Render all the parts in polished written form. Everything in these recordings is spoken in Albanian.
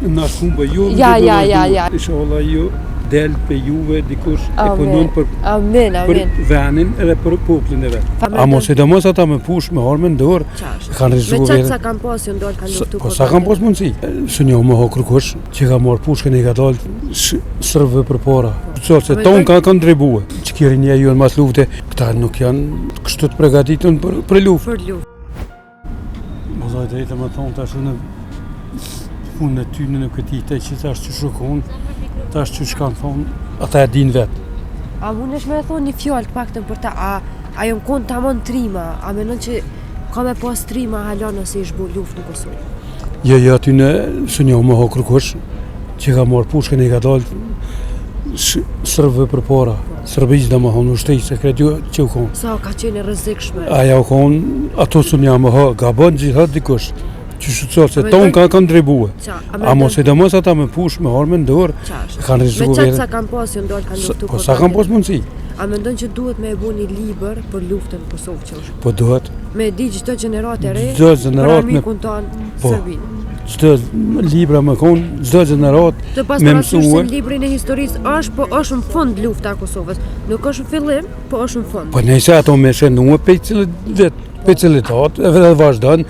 Na humbe ju. Ja. Inshallah ju del për juve dikush e punon për Amen. venin edhe për popullin e vet. A mos sidomos ata me push me armën dorë kanë rrezuar vetë. Me çfarë kanë pasur ndonjë kanë luftuar. Po sa kanë pas mundsi. Së një më hokër kush që ka marrë pushkën e ka dalë sërve për para. Se ton ka kontribuar. Çkirinia ju në mas lufte, këta nuk janë kështu të përgatitur për luftë. Vallai drejtë më thon tash në unë ty në këtij të që tash që shukon, tash që shkan thonë, ata e din vetë. A mundesh me thonë një fjalë të paktën për ta, a jon kon tamam trima, a mendon që ka me pas trima hala nëse ish bu luftë në Kosovë? Jo, aty në së një më hokër kush, që ka marrë pushkën e ka dalë sërbëve për para. Sërbëjës dhe më honë ushtej, se kretë ju që u konë. Sa ka qenë rrezikshme? Aja u konë, ato së një më hokë, ka bënë gjithat dikush. Që shqyqësor, se tonë ka kontribuar. A mos sidomos ata me push me armën dorë kanë rrezuar vetë. Me çfarë kanë pasur ndonjë kanë luftuar. Po sa kanë pas mundsi. A mendon që duhet me e bu një libër për luftën në Kosovë që është? Po duhet. Me di çdo gjenerat e re. Çdo gjenerat me Serbin. Çdo libra më kon, çdo gjenerat me mësuar. Librin e historisë është, po është në fund lufta e Kosovës. Nuk është në fillim, po është në fund. Po nëse ato më shënuar pe cilëtat, edhe vazhdon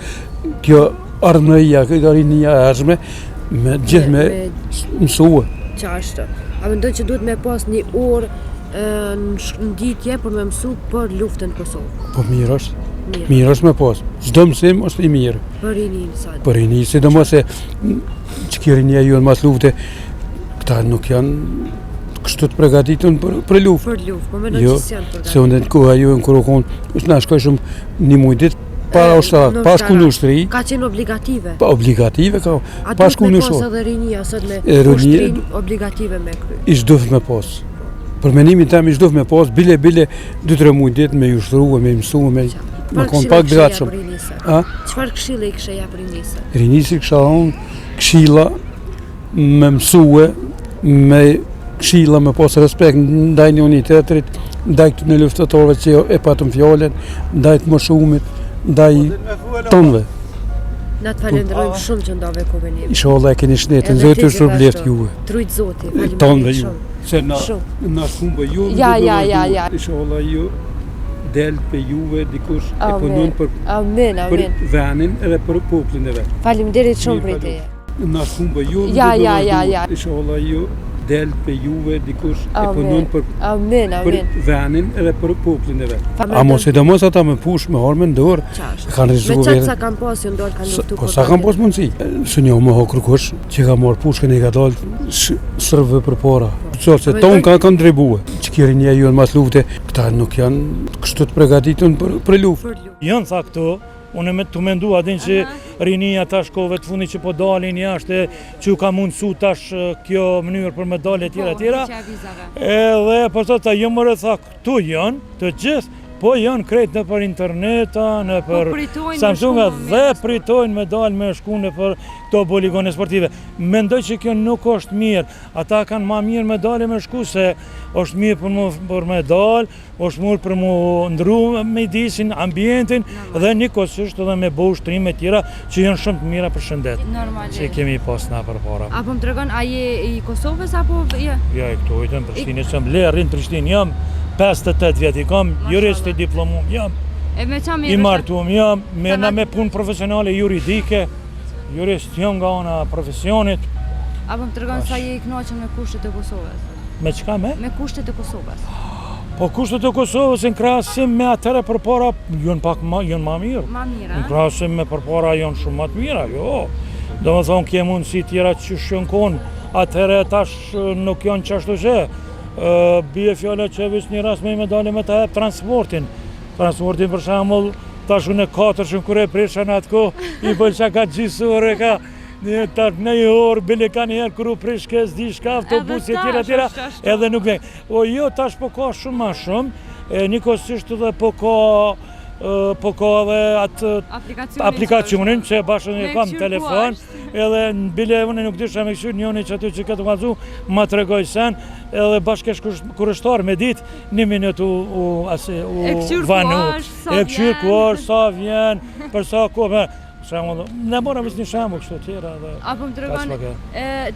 kjo armëria, këtë rinia e hershme, me gjithë me mësua. Qashtë. A mendoj që duhet me pas një orë në ditje për me mësu për luftën Kosovë? Po mirë është. Mirë është me pas. Çdo mësim është i mirë. Për rinin sa. Për rinin, sidomos se që rinia ju në mas lufte, këta nuk janë kështu të përgatitur për luftë. Për luftë, po mendoj që s'janë përgatitur. Se unë në koha ju në kërë është na shkoj shumë një muj ditë para ushtarat, pas ku në ushtri. Ka qenë obligative? Pa obligative ka, pas ku në ushtri. A duhet me pas edhe rinia, sot me ushtrin obligative me kry? Ish duhet me pas. Për menimin tem ish duhet me pas, bile 2-3 muj ditë me ushtru, me mësu, me konë pak bëgatshëm. Çfarë këshilla i kishe jap rinisë? Rinisi kisha thonë këshilla me mësue, me këshilla me pas respekt ndaj njëri tjetrit, ndaj këtyre luftatorëve që e patëm fjalën, ndaj të moshuamit, ndaj tonëve. Na të falenderojmë shumë që ndave kovenim. Inshallah e keni shnetën, Zoti ju shpërblet juve. Trujt Zoti, faleminderit tonëve ju. shumë. Se na humbe ju. Ja. Inshallah ju del për juve dikush e punon për venin edhe për popullin e vet. Faleminderit shumë për teje. Na humbe ju. Ja. Inshallah ju del për juve dikush e punon për venin edhe për popullin e vet. A mos sidomos ata me push me armën dorë kanë rrezuar vetë. Me çfarë kanë pasur ndonjë kanë luftuar. Po sa kanë pas mundsi. Së një më hokër kush që ka marrë pushkën e ka dalë sërbëve për para. Se tonë ka kontribuar. Çkirinia ju në mas lufte, këta nuk janë kështu të përgatitur për luftë. Janë tha këto. Unë me të mendua din që rinia tash kohëve të fundit që po dalin jashtë që ka mundësu tash kjo mënyrë për me dalë e tjera. Edhe për të ta jëmërë tha këtu janë të gjithë, po janë krejt në për interneta, në për Samsunga dhe pritojnë me dalë me shku në për këto poligone sportive. Mendoj që kjo nuk është mirë, ata kanë ma mirë me dalë me shku se është mirë për me dalë, është mirë për mu ndru me disin, ambientin dhe njëkohësisht edhe me bo ushtrime tjera që janë shumë të mira për shëndet. Që kemi pas na për para. Apo më tregon, a je i Kosovës apo je? Ja, i këtu ojtën Prishtinë, që më le rrinë Prishtinë jam, 58 vjet i kam, jurist i diplomum jam, i martuam jam, merrna me punë profesionale juridike, jurist jam nga ana profesionit. Apo më tregon sa je i kënaqur me kushtet e Kosovës? Me çka me? Me kushtet e Kosovës. Po kushtet e Kosovës në krahasim me atëre përpara janë ma mirë. Ma mirë, Në krahasim me përpara janë shumë më të mira, jo. Domethënë ke mundësi tjera që shënkon, atëre tash nuk janë çashtu që. Bie fjala që veç një rast me dale me ta hep transportin. Transportin për shembull tash unë 4 kur e prisha në atko i bëlqa ka gjysore ka në një orë bile ka një herë kur u prish ke s'di shka autobusi tjera edhe nuk vjen. O jo tash po ka shumë ma shumë njëkohësisht edhe po ka edhe atë aplikacionin që bashkë e kam telefon edhe në bile unë nuk disha me këshur njoni që aty që këtë mazu ma të regoj sen edhe bashkë kurështar me dit 1 minut u vanu e këshur kuar sa vjen për sa kohë Shembull, ne bora vetëm një shembull kështu tjera dhe Apo më tregon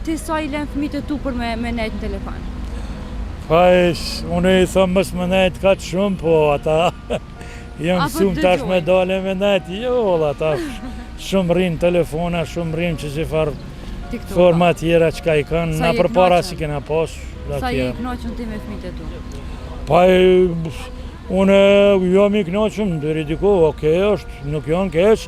ti sa i lën fëmijët e tu për me nejt në telefon? Unë i thëmë mës më nejt ka të shumë, po ata jam mësuar tash me dale me nejt, jo, ata shumë rrinë telefona, shumë rrinë që si farë forma tjera që ka i kanë, na për para si kena pas. Sa i kënaqur ti me fëmijët e tu? Unë jam i kënaqur deri diku, okej është, nuk janë keq,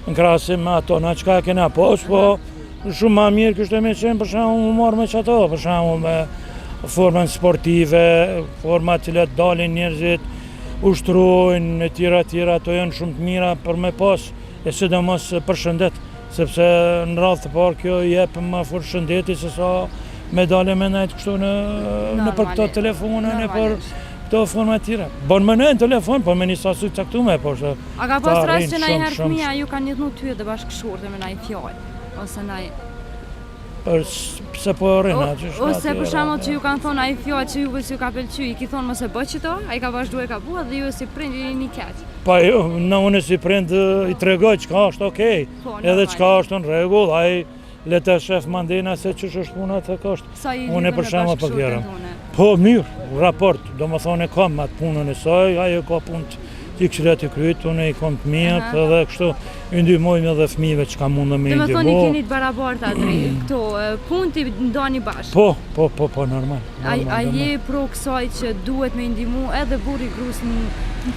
në krahasim me ato na çka kena pas, po shumë më mirë kështë me qenë për shembull më marrë me çato, për shembull me formën sportive, forma të cilat dalin njerëzit, ushtrojnë e tjera, ato janë shumë të mira për me pas, e sidomos për shëndet, sepse në radhë të parë kjo jep më fort shëndeti se sa me dale me nejt kështu në për këto telefone, në për këto forma tjera. Bon më nejt në telefon, po me një sasi të caktume, po shë A ka pas rast që najherë fëmija ju kanë jetnu ty dhe bashkëshorte me naj fjallë, ose naj... Pse po rrina që shka Ose për shembull që ju kanë thonë ai fjallë që juve si ju ka pëlqy, i ki thonë mos e bë qëto, ai ka vazhdu e ka bua dhe ju si prind i një keq. Pa jo, unë si prind i tregoj çka është okej, edhe çka është në rregull, ai le të shef mandena se ç'është është puna të kështë. Unë për shembull po kërëm. Po mirë, raport, domethënë kam atë punën e saj, ajo ka punë ti këshilla të kryet, unë i kam të mijat edhe kështu i ndihmojmë edhe fëmijëve çka mundem me ndihmu. Domethënë i keni të barabarta këto punë ti ndani bashkë. Po, normal. A je pro kësaj që duhet me ndihmu edhe burri gruas në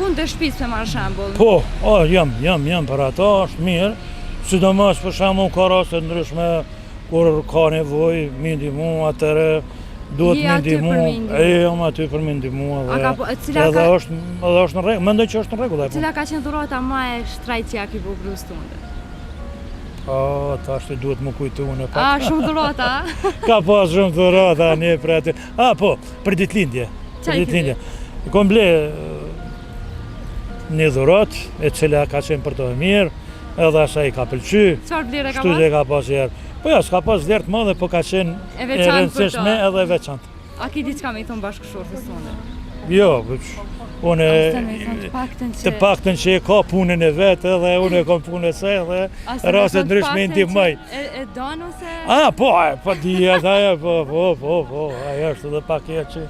punë të shtëpisë me marr shembull? Po, jam për ato, është mirë. Sidomos për shembull ka raste ndryshme kur ka nevojë me ndihmu, atëre duhet me ndihmu. Jam aty për me ndihmu edhe është në rregull, mendoj që është në rregull. Cila ka qenë dhurata më e shtrenjtë që ja ke bëu gruas tënde? Tash duhet më kujtu unë pak. Shumë dhurata? Ka pas shumë dhurata një për aty. Për ditëlindje. Për ditëlindje. Kom ble një dhuratë e cila ka qenë për të mirë, edhe asaj ka pëlqy. Çfarë vlerë ka pas? Kështu që ka pas herë. Po jo, s'ka pas vlerë të madhe, po ka qenë e rëndësishme edhe veçantë. A ki diçka me i thonë bashkëshortës tonë? Jo, unë të paktën që e ka punën e vetë edhe unë e kam punën e saj edhe raste ndryshme ndihmoj. E don ose? Po dihet ajo, po, ajo është edhe paketë që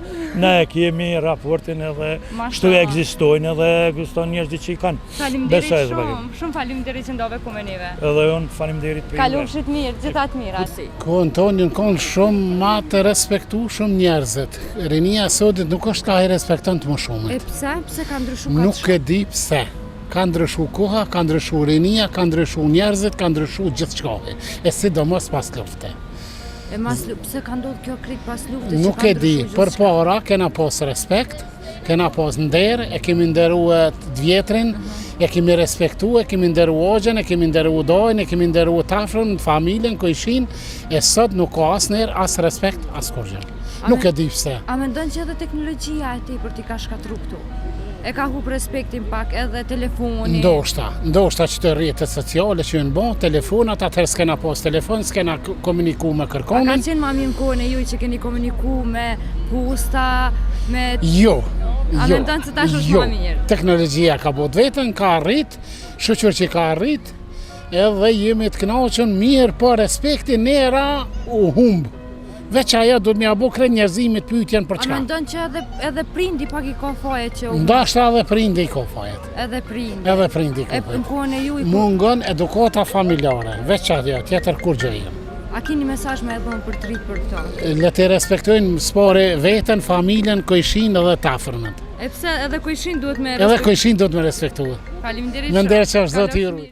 ne kemi raportin edhe kështu ekzistojnë edhe ekzistojnë njerëzit që i kanë. Faleminderit shumë faleminderit që ndove ku me neve. Edhe unë faleminderit për kalofshit mirë, gjitha të mira. Kohën tonë kanë shumë ma të respektueshëm njerëzit. Rinia sotit nuk është ka i respekton të më shumët. E pse ka ndryshu ka Nuk e di pse. Ka ndryshu koha, ka ndryshu rinia, ka ndryshu njerëzit, ka ndryshu gjithë shkohi. E sidomos pas lufte. Pse ka ndodhur kjo krik pas luftës? Nuk e di, për para kena pas respekt, kena pas nder, e kemi nderu të vjetrin, e kemi respektu, e kemi nderu ogjen, e kemi nderu dojnë, e kemi nderu tafrën, familjen, kojshin, e sot nuk ka asnjëherë as respekt, as kurgjë. Nuk e di pse. A mendon që edhe teknologjia e tepër ti ka shkatru këtu? E ka hup respektin pak edhe telefoni? Ndoshta që të rrjetet sociale që në bon, telefonat, atëherë s'kena pas telefon, s'kena komuniku me kërkonin. A ka qenë ma mirë në kohën e juj që keni komuniku me posta, me... Jo. A mendon që tash është ma mirë? Teknologjia ka bot vetën, ka arrit, shoqër që ka arrit, edhe jemi të kënaqur mirë, po respektin nera u humbë. Veç aja do të mja bu kre njerëzimit pyetjen për çka. A mendon që edhe prindi pak i ka faje që... Ndashta edhe prindi i ka fajet. Edhe prindi? Edhe prindi i ka fajet. Në kohën e juj... Mungon edukata familjare, veç aja, tjetër kur gjë jem. A keni mesazh me dhënë për të rritë për këto? Le të respektojnë spore veten, familjen, kojshin edhe të afërmit. E pse edhe kojshin duhet me respektu? Edhe kojshin duhet me respektu. Faleminderit shumë. Menderit që është zoti i rujt.